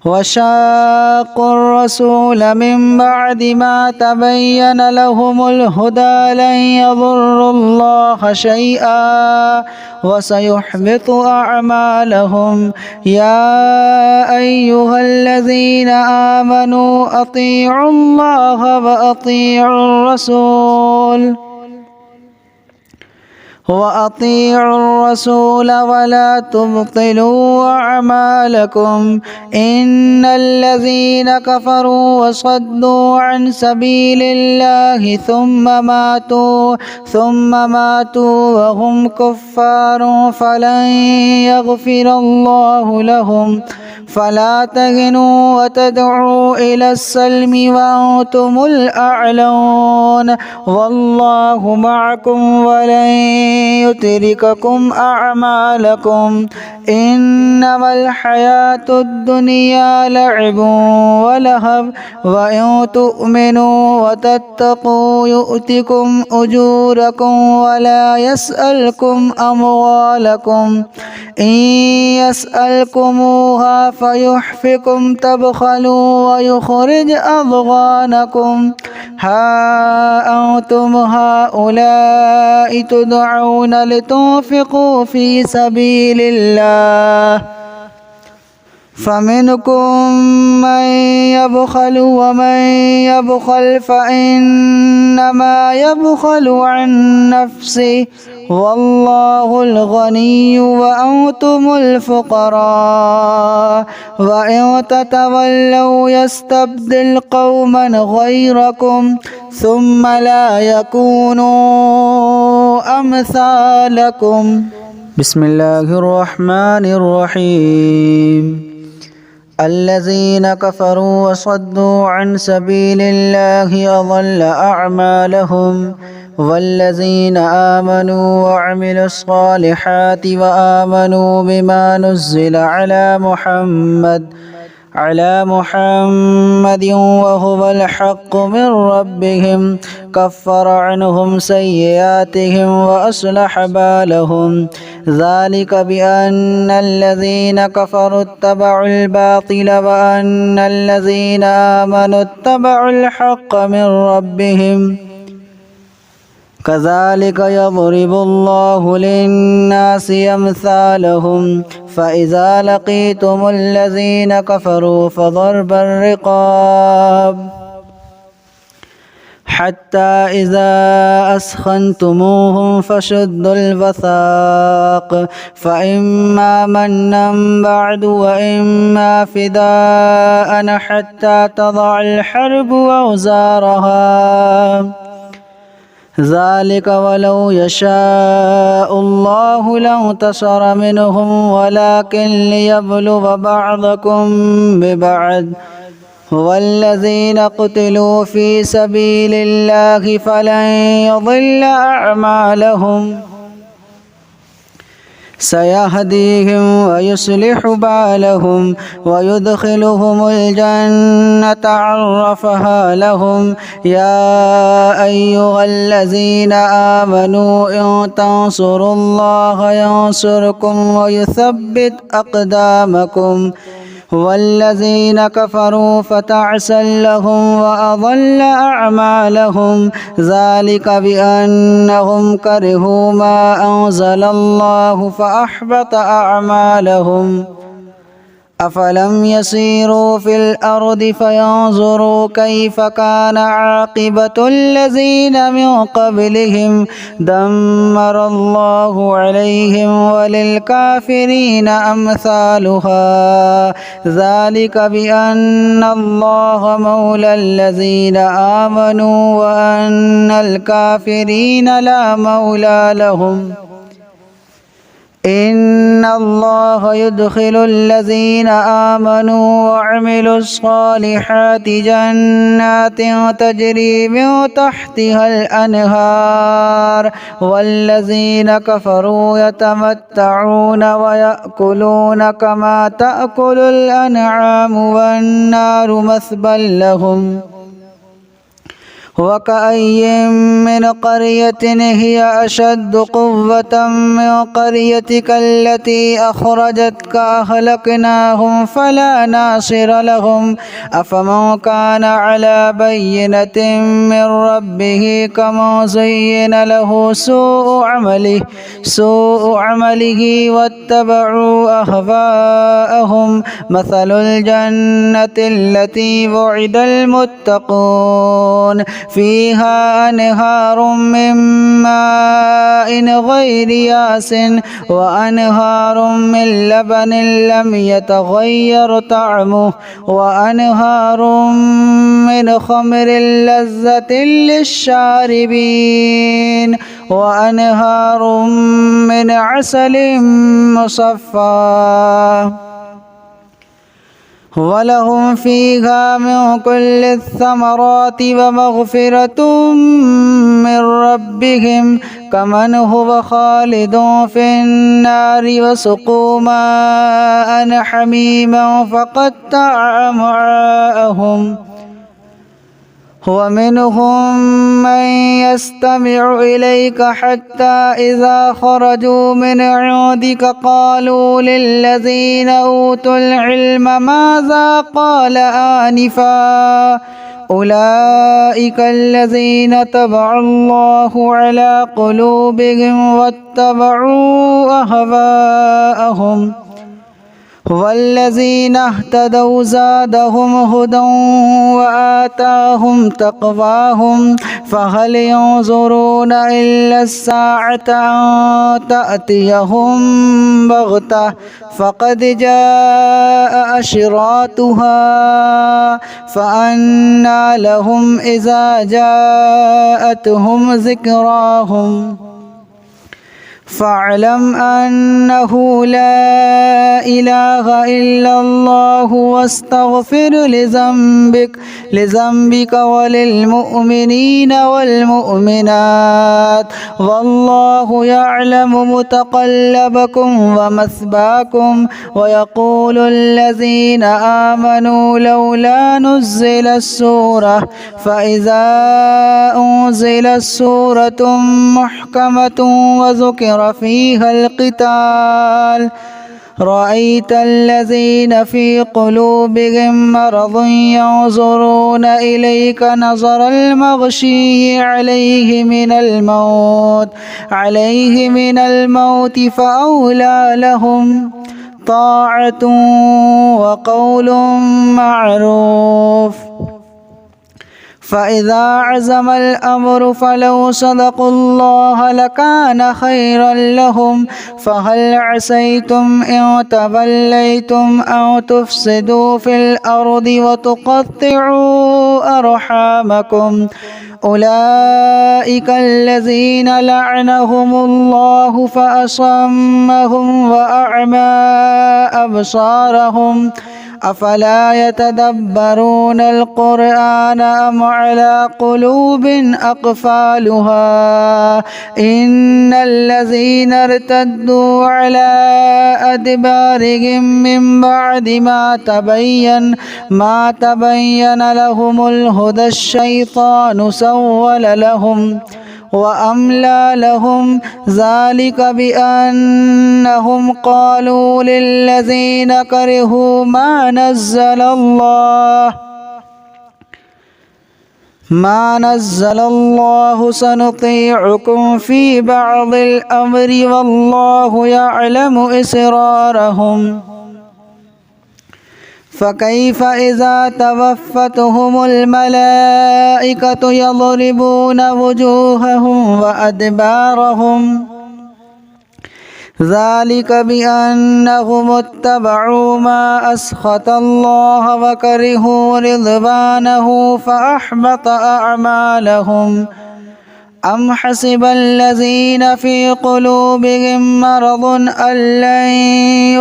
وشاقوا الرسول من بعد ما تبين لهم الهدى لن يضروا الله شيئا وسيحبط أعمالهم يا أيها الذين آمنوا أطيعوا الله وأطيعوا الرسول ولا تبطلوا أعمالكم إن الذين كفروا وصدوا عن سبيل الله ثم ماتوا وهم كفار فلن يغفر الله لهم فلا تهنوا وتدعوا إلى السلم وأنتم الأعلون والله معكم ولن يترككم أعمالكم إنما الحياة الدنيا لعب ولهو وإن تؤمنوا وتتقوا يؤتكم أجوركم ولا يسألكم أموالكم إن يسألكموها فيحفكم تبخلوا ويخرج أضغانكم ها أنتم هؤلاء تدعون لتنفقوا في سبيل الله فمنكم من يبخل ومن يبخل فإنما يبخل عن نفسه والله الغني وأنتم الفقراء وإن تتولوا يستبدل قوما غيركم ثم لا يكونوا أمثالكم بسم الله الرحمن الرحيم الذين كفروا وصدوا عن سبيل الله أضل أعمالهم والذين آمنوا وعملوا الصالحات وآمنوا بما نزل على محمد وهو الحق من ربهم كفر عنهم سيئاتهم وأصلح بالهم ذلك بأن الذين كفروا اتبعوا الباطل وأن الذين آمنوا اتبعوا الحق من ربهم كذلك يضرب الله للناس أمثالهم فإذا لقيتم الذين كفروا فضرب الرقاب حتى إذا أثخنتموهم فشدوا الوثاق فإما منا بعد وإما فداء حتى تضع الحرب أوزارها ذلك ولو يشاء الله لانتصر منهم ولكن ليبلو بعضكم ببعض والذين قتلوا في سبيل الله فلن يضل أعمالهم سيهديهم ويصلح بالهم ويدخلهم الجنة عرفها لهم يا أيها الذين آمنوا إن تنصروا الله ينصركم ويثبت أقدامكم والذين كفروا فتعسا لهم وأضل أعمالهم ذلك بأنهم كرهوا ما أنزل الله فأحبط أعمالهم أفلم يسيروا في الأرض فينظروا كيف كان عاقبة الذين من قبلهم دمر الله عليهم وللكافرين أمثالها ذلك بأن الله مولى الذين آمنوا وأن الكافرين لا مولى لهم إن الله يدخل الذين آمنوا وعملوا الصالحات جنات تجري من تحتها الأنهار والذين كفروا يتمتعون ويأكلون كما تأكل الأنعام والنار مثوى لهم وكأي من قرية هي أشد قوة من قريتك التي أخرجتك أهلكناهم فلا ناصر لهم أفمن كان على بينة من ربه كمن زين له سوء عمله واتبعوا أهواءهم مثل الجنة التي وعد المتقون فيها أنهار من ماء غير ياس وأنهار من لبن لم يتغير طعمه وأنهار من خمر لذة للشاربين وأنهار من عسل مصفى ولهم فيها من كل الثمرات ومغفرة من ربهم كمن هو خالد في النار وسقوا ماء حميما فقطع أمعاءهم ومنهم من يستمع إليك حتى إذا خرجوا من عندك قالوا للذين أوتوا العلم ماذا قال آنفا أولئك الذين طبع الله على قلوبهم واتبعوا أهواءهم والذين اهتدوا زادهم هدى وآتاهم تقواهم فهل ينظرون إلا الساعة أن تأتيهم بغتة فقد جاء أشراطها فأنى لهم إذا جاءتهم ذكراهم فاعلم أنه لا إله إلا الله واستغفر لذنبك وللمؤمنين والمؤمنات والله يعلم متقلبكم ومثواكم ويقول الذين آمنوا لولا نزل السورة فإذا أنزلت سورة محكمة وذكر فيها القتال رأيت الذين في قلوبهم مرض ينظرون إليك نظر المغشي عليه من الموت فأولى لهم طاعة وقول معروف فإذا عزم الأمر فلو صدقوا الله لكان خيرا لهم فهل عسيتم إن توليتم أن تفسدوا في الأرض وتقطعوا أرحامكم أولئك الذين لعنهم الله فأصمهم وأعمى أبصارهم أفلا يتدبرون القرآن أم على قلوب أقفالها إن الذين ارتدوا على أدبارهم من بعد ما تبين لهم الهدى الشيطان سول لهم وأملى لهم ذلك بأنهم قالوا للذين كرهوا ما نزل الله سنطيعكم في بعض الأمر والله يعلم إسرارهم فكيف إذا توفتهم الملائكة يضربون وجوههم وأدبارهم ذلك بأنهم اتبعوا ما أسخط الله وكرهوا رضوانه فأحبط أعمالهم أم حسب الذين في قلوبهم مرض أن لن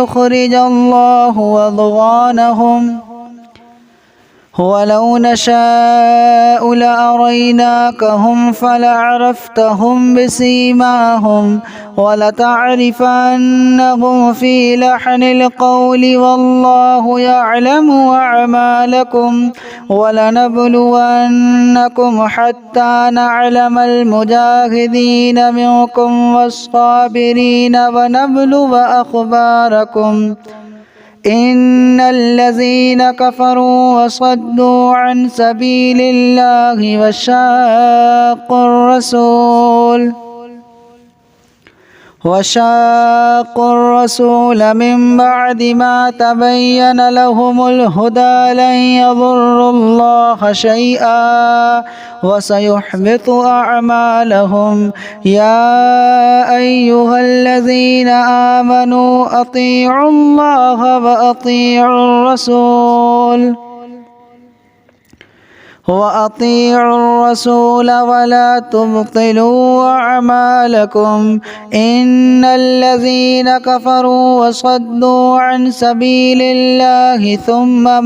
يخرج الله أضغانهم ولو نشاء لأريناكهم فلعرفتهم بسيماهم ولتعرفنهم في لحن القول والله يعلم أعمالكم ولنبلونكم حتى نعلم المجاهدين منكم والصابرين ونبلو أخباركم إن الذين كفروا وصدوا عن سبيل الله وشاقوا الرسول من بعد ما تبين لهم الهدى لن يضروا الله شيئا وسيحبط أعمالهم يا أيها الذين آمنوا أطيعوا الله وأطيعوا الرسول ولا تبطلوا أعمالكم إن الذين كفروا وصدوا عن سبيل الله ثم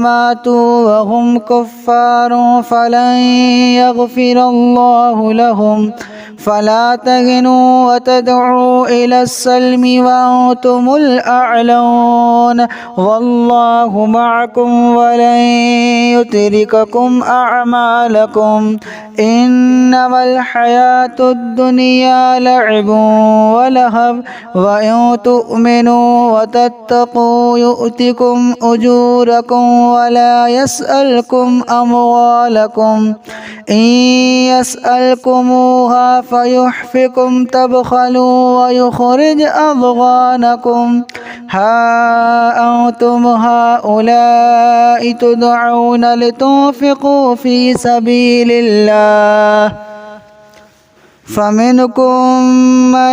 ماتوا وهم كفار فلن يغفر الله لهم فلا تهنوا وتدعوا إلى السلم وأنتم الأعلون والله معكم ولن يترككم أعمالكم إنما الحياة الدنيا لعب ولهب وإن تؤمنوا وتتقوا يؤتكم أجوركم ولا يسألكم أموالكم إن يسألكموها فيحفكم تبخلوا ويخرج أضغانكم ها أنتم هؤلاء تدعون لتنفقوا في سبيل الله فمنكم من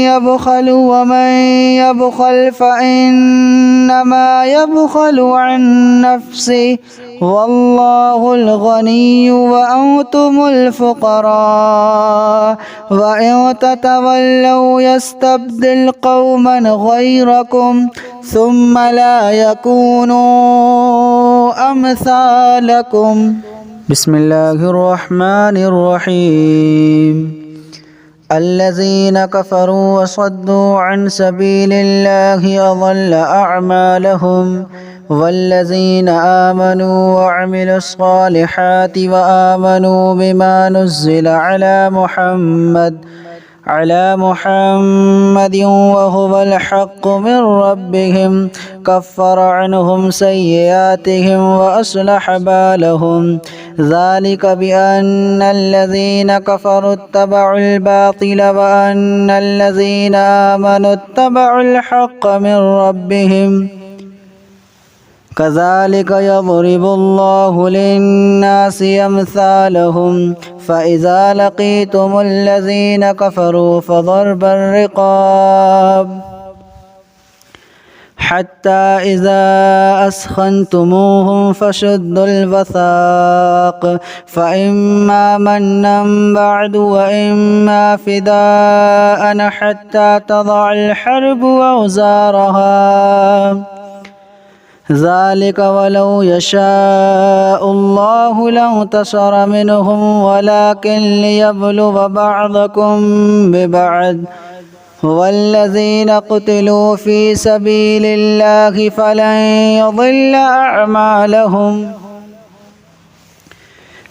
يبخل ومن يبخل فإنما يبخل عن نفسه والله الغني وأنتم الفقراء وإن تتولوا يستبدل قوما غيركم ثم لا يكونوا أمثالكم بسم الله الرحمن الرحيم الذين كفروا وصدوا عن سبيل الله أضل أعمالهم والذين آمنوا وعملوا الصالحات وآمنوا بما نزل على محمد وهو الحق من ربهم كفر عنهم سيئاتهم وأصلح بالهم ذلك بأن الذين كفروا اتبعوا الباطل وأن الذين آمنوا اتبعوا الحق من ربهم कज़ालिक यज़रिबुल्लाहु लिन्नासि अम्सालहुम फ़इज़ा लक़ीतुमुल्लज़ीना कफ़रू फ़ज़रबर रिक़ाब हत्ता इज़ा अस्खन्तमूहुम फ़शुद्दुल वसाक़ फ़इम्मा मन्नन बअदु व इम्मा फ़िदाअन हत्ता तज़अल हर्बु औज़ारहा ज़ालिक वलौ यशाअल्लाहु लंतशर मिनहुम वलाकिन लियब्लुव बअदकुम बिबअद वल्लज़ीन क़ुतिलू फ़ी सबीलिल्लाहि फ़लन यज़िल्ल अअमालहुम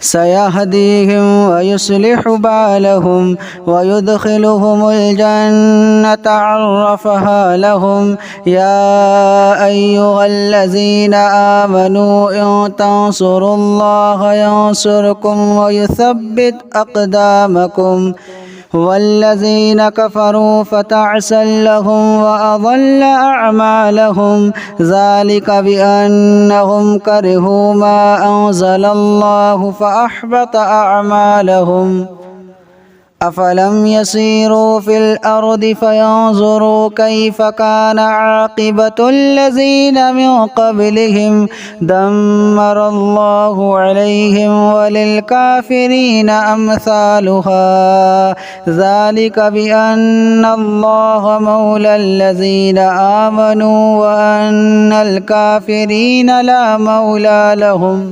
सयहदीहिम वयुस्लिहु बालहुम वयुदखिलुहुमुल जन्नता अर्रफ़हा लहुम या अय्युहल्लज़ीना आमनू इन तंसुरुल्लाह यंसुरकुम वयुथब्बित अक़दामकुम वल्लज़ीन कफ़रू फ़तअसल लहुम वअज़ल्ल अअमालहुम ज़ालिक बिअन्नहुम करिहू मा अंज़लल्लाहु फ़अहबत अअमालहुम अफ़लम यसीरू फ़िल अर्दि फ़यंज़ुरू कैफ़ कान आक़िबतुल्लज़ीन मिन क़ब्लिहिम दम्मरल्लाहु अलैहिम वलिलकाफ़िरीन अम्सालुहा ज़ालिक बिअन्नल्लाह मौलल्लज़ीन आमनू व अन्नल काफ़िरीन ला मौला लहुम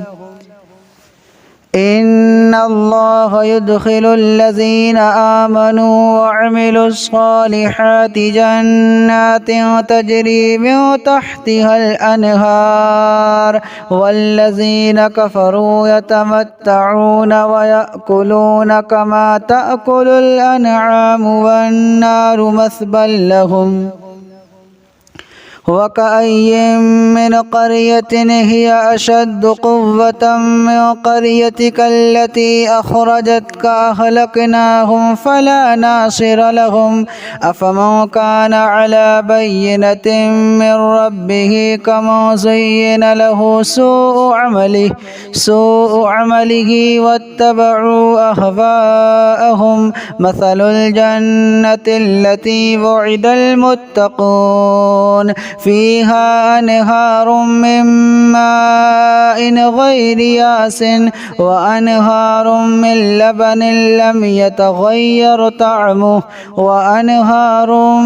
इन्नल्लाह युद्खिलुल्लज़ीन आमनू वअमिलुस्सालिहाति जन्नातिन तजरी मिन तहतिहल अन्हार वल्लज़ीन कफ़रू यतमत्तऊन वयअकुलून कमा तअकुलुल अनआमु वन्नारु मस्बल लहुम वकअय्यिन मिन क़रयतिन हिय अशद्दु क़ुव्वतन मिन क़रयतिक अल्लती अख़रजतक अहलकनाहुम फ़ला नासिर लहुम अफ़मन कान अला बय्यिनतिन मिन रब्बिहि कमन ज़ुय्यिन लहु सूअ अमलिहि वत्तबअू अहवाअहुम मसलुल जन्नति अल्लती वु'िदल मुत्तक़ून फ़ीहा अनहारुम मिन माइन गैरि यासिन व अनहारुम मिन लबनिन लम यतग़य्यर तअमुहु व अनहारुम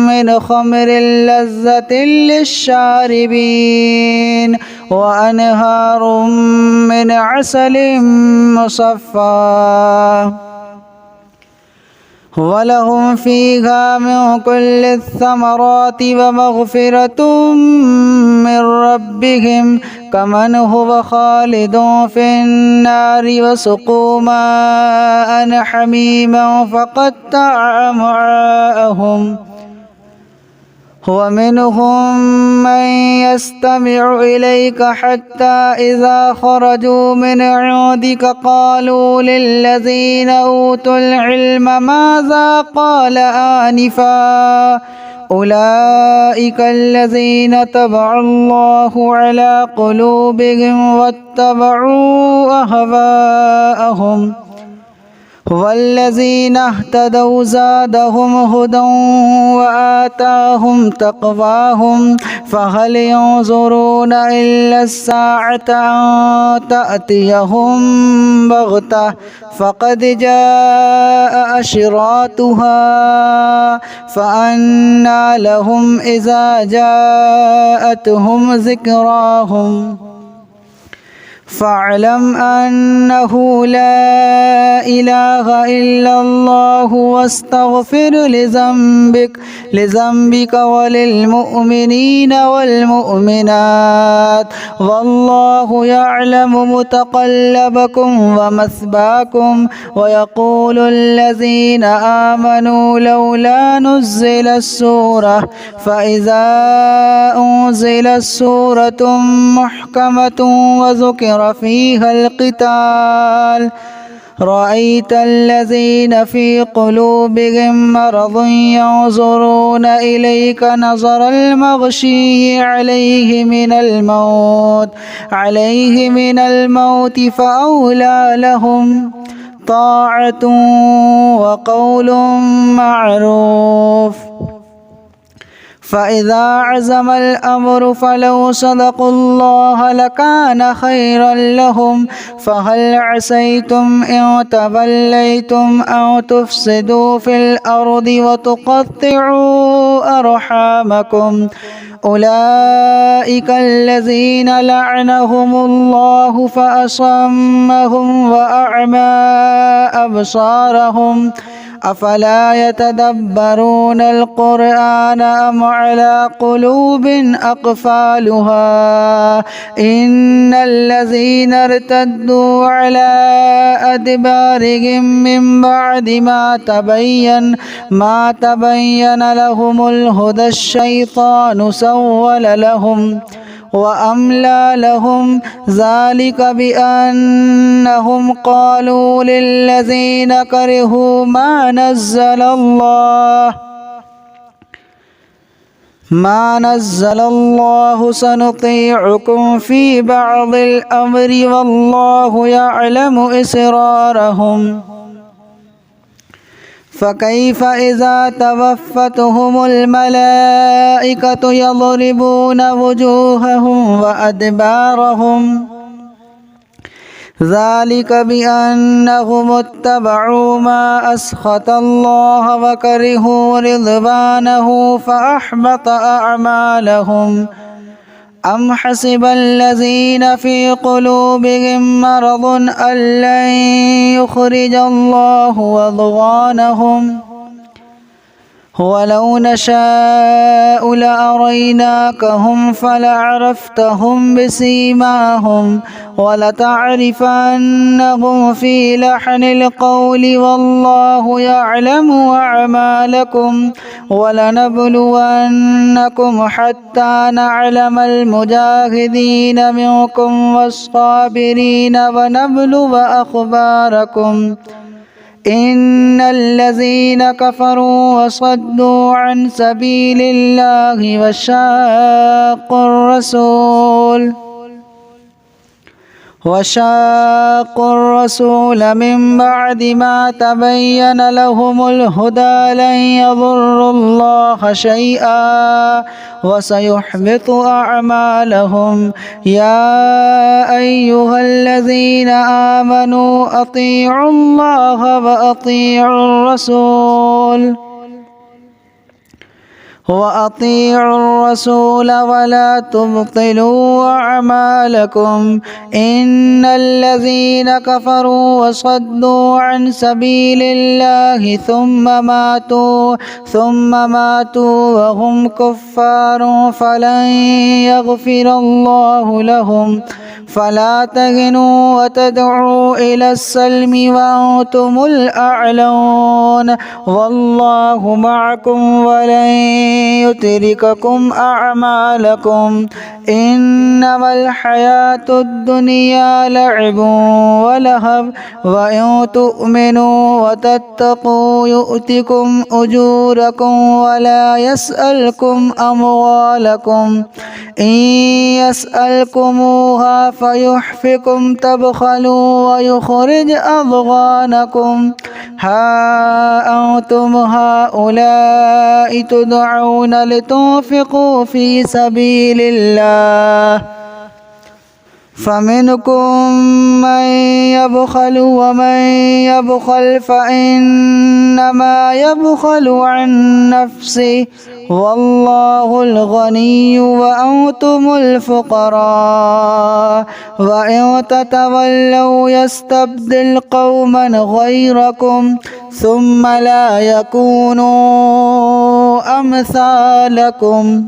मिन ख़म्रिन लज़्ज़तिन लिश्शारिबीन व अनहारुम मिन असलिन मुसफ़्फ़ा वलहुम फ़ीहा मिन कुल्लि थमरात वमग़फ़िरतुम मिन रब्बिहिम कमन हुव ख़ालिदुन फ़िन्नारि वसुक़ू माअन हमीमन फ़क़त्तअ अमआअहुम वमिनहुम मन यस्तमिअु इलैक हत्ता इज़ा ख़रजू मिन इंदिक क़ालू लिल्लज़ीना ऊतुल इल्म माज़ा क़ाल आनिफ़ा उलाइक अल्लज़ीना तबअल्लाहु अला क़ुलूबिहिम वत्तबअू अहवाअहुम वल्लज़ीना इह्तदौ ज़ादहुम हुदन व आताहुम तक़वाहुम फ़हल यंज़ुरूना इल्ला अस्साअत अन तअतियहुम बग़तह फ़क़द जाअ अशरातुहा फ़अन्ना लहुम इज़ा जाअतहुम ज़िक्राहुम फ़अलम अन्नहु ला इलाहा इल्लल्लाहु वस्तग़फ़िर लिज़ंबिक वलिलमुअमिनीन वल्मुअमिनात वल्लाहु यअलमु मुतक़ल्लबकुम वमस्वाकुम वयक़ूलुल्लज़ीना आमनू लौला नुज़्ज़िलत सूरह फ़इज़ा उन्ज़िलत सूरतुम मुहकमतुन वज़ुकिर फ़ीहा अल-क़िताल رأيت الذين في قلوبهم مرض ينظرون إليك نظر المغشي عليه من الموت فأولى لهم طاعة وقول معروف. فإذا عزم الأمر فلو صدقوا الله لكان خيرا لهم. فهل عسيتم إن توليتم أن تفسدوا في الأرض وتقطعوا أرحامكم؟ أولئك الذين لعنهم الله فأصمهم وأعمى أبصارهم. أفلا يتدبرون القرآن أم على قلوب أقفالها؟ إن الذين ارتدوا على أدبارهم من بعد ما تبين لهم الهدى الشيطان سول لهم وأملى لهم. ذلك بأنهم قالوا للذين كرهوا ما نزل الله سنطيعكم في بعض الأمر والله يعلم إسرارهم. فكيف إذا توفتهم الملائكة يضربون وجوههم وأدبارهم؟ ذلك بأنهم اتبعوا ما أسخط الله وكرهوا رضوانه فأحبط أعمالهم. أم حسب الذين في قلوبهم مرض أن لن يخرج الله أضغانهم؟ ولو نشاء لأريناكهم فلعرفتهم بسيماهم ولتعرفنهم في لحن القول والله يعلم أعمالكم. ولنبلونكم حتى نعلم المجاهدين منكم والصابرين ونبلو أخباركم. إن الذين كفروا وصدوا عن سبيل الله وشاقوا الرسول من بعد ما تبين لهم الهدى لن يضروا الله شيئا وسيحبط أعمالهم. يا أيها الذين آمنوا أطيعوا الله وأطيعوا الرسول ولا تبطلوا أعمالكم. إن الذين كفروا وصدوا عن سبيل الله ثم ماتوا وهم كفار فلن يغفر الله لهم. فلا تهنوا وتدعوا إلى السلم وأنتم الأعلون والله معكم ولن يترككم أعمالكم. إنما الحياة الدنيا لعب ولهب وإن تؤمنوا وتتقوا يؤتكم أجوركم ولا يسألكم أموالكم. إن يسألكموها فيحفكم تبخلوا ويخرج أضغانكم. ها أنتم هؤلاء تدعون لتنفقوا في سبيل الله فمنكم من يبخل ومن يبخل فإنما يبخل عن نفسه والله الغني وأنتم الفقراء. وإن تتولوا يستبدل قوما غيركم ثم لا يكونوا أمثالكم.